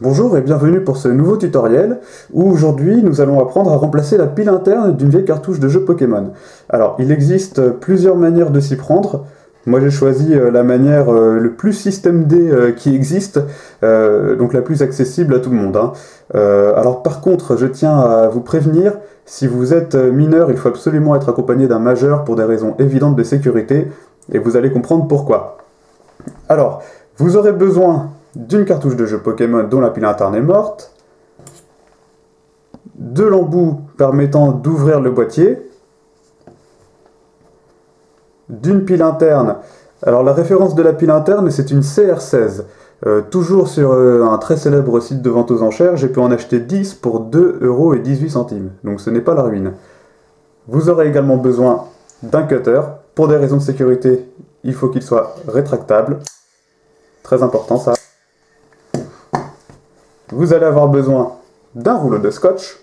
Bonjour et bienvenue pour ce nouveau tutoriel où aujourd'hui nous allons apprendre à remplacer la pile interne d'une vieille cartouche de jeu Pokémon. Alors il existe plusieurs manières de s'y prendre. Moi j'ai choisi la manière le plus système D qui existe, donc la plus accessible à tout le monde, hein. Alors par contre je tiens à vous prévenir, si vous êtes mineur il faut absolument être accompagné d'un majeur pour des raisons évidentes de sécurité et vous allez comprendre pourquoi. Alors vous aurez besoin d'une cartouche de jeu Pokémon dont la pile interne est morte, de l'embout permettant d'ouvrir le boîtier, d'une pile interne. Alors la référence de la pile interne c'est une CR16. Toujours sur un très célèbre site de vente aux enchères, j'ai pu en acheter 10 pour 2,18 €, donc ce n'est pas la ruine. Vous aurez également besoin d'un cutter. Pour des raisons de sécurité, il faut qu'il soit rétractable. Très important ça. Vous allez avoir besoin d'un rouleau de scotch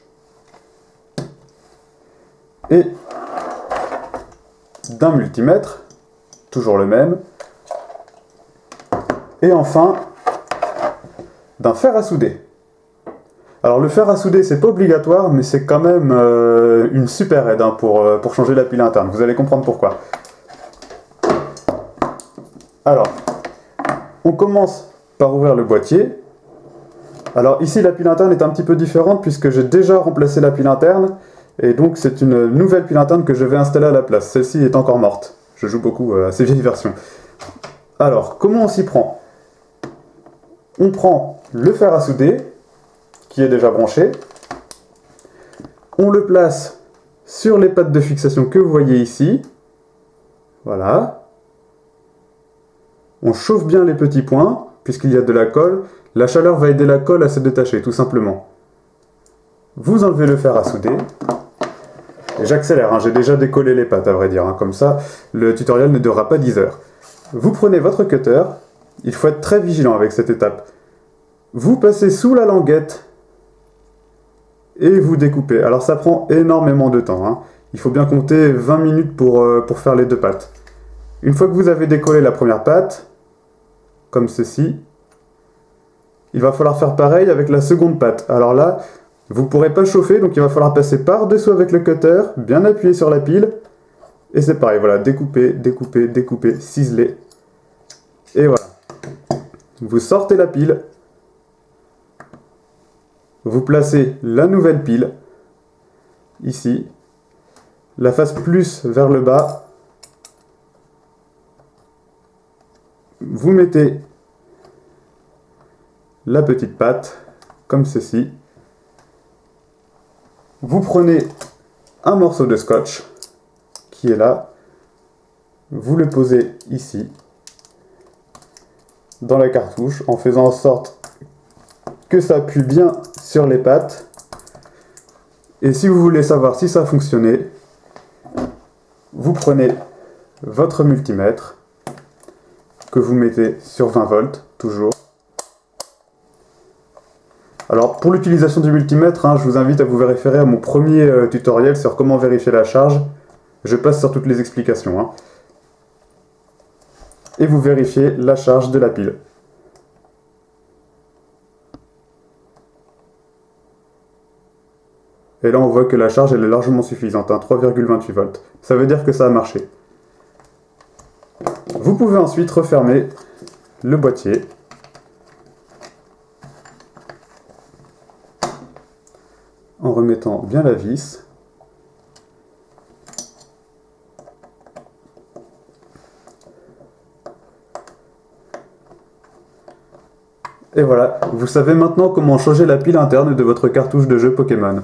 et d'un multimètre, toujours le même, et enfin d'un fer à souder. Alors le fer à souder c'est pas obligatoire mais c'est quand même une super aide hein, pour changer la pile interne, vous allez comprendre pourquoi. Alors, on commence par ouvrir le boîtier. Alors ici la pile interne est un petit peu différente puisque j'ai déjà remplacé la pile interne et donc c'est une nouvelle pile interne que je vais installer à la place. Celle-ci est encore morte. Je joue beaucoup à ces vieilles versions. Alors comment on s'y prend? On prend le fer à souder qui est déjà branché. On le place sur les pattes de fixation que vous voyez ici. Voilà. On chauffe bien les petits points puisqu'il y a de la colle. La chaleur va aider la colle à se détacher, tout simplement. Vous enlevez le fer à souder. Et j'accélère, hein, j'ai déjà décollé les pattes, à vrai dire. Hein, comme ça, le tutoriel ne durera pas 10 heures. Vous prenez votre cutter. Il faut être très vigilant avec cette étape. Vous passez sous la languette. Et vous découpez. Alors ça prend énormément de temps. Hein. Il faut bien compter 20 minutes pour faire les deux pattes. Une fois que vous avez décollé la première patte, comme ceci, il va falloir faire pareil avec la seconde patte. Alors là, vous ne pourrez pas chauffer, donc il va falloir passer par-dessous avec le cutter, bien appuyer sur la pile. Et c'est pareil, voilà, découper, découper, découper, ciseler. Et voilà. Vous sortez la pile. Vous placez la nouvelle pile, ici. La face plus vers le bas. Vous mettez la petite patte, comme ceci. Vous prenez un morceau de scotch, qui est là. Vous le posez ici, dans la cartouche, en faisant en sorte que ça appuie bien sur les pattes. Et si vous voulez savoir si ça a fonctionné, vous prenez votre multimètre, que vous mettez sur 20 volts, toujours. Alors pour l'utilisation du multimètre, hein, je vous invite à vous référer à mon premier tutoriel sur comment vérifier la charge. Je passe sur toutes les explications. Hein. Et vous vérifiez la charge de la pile. Et là on voit que la charge elle est largement suffisante, hein, 3,28 volts. Ça veut dire que ça a marché. Vous pouvez ensuite refermer le boîtier. En remettant bien la vis. Et voilà, vous savez maintenant comment changer la pile interne de votre cartouche de jeu Pokémon.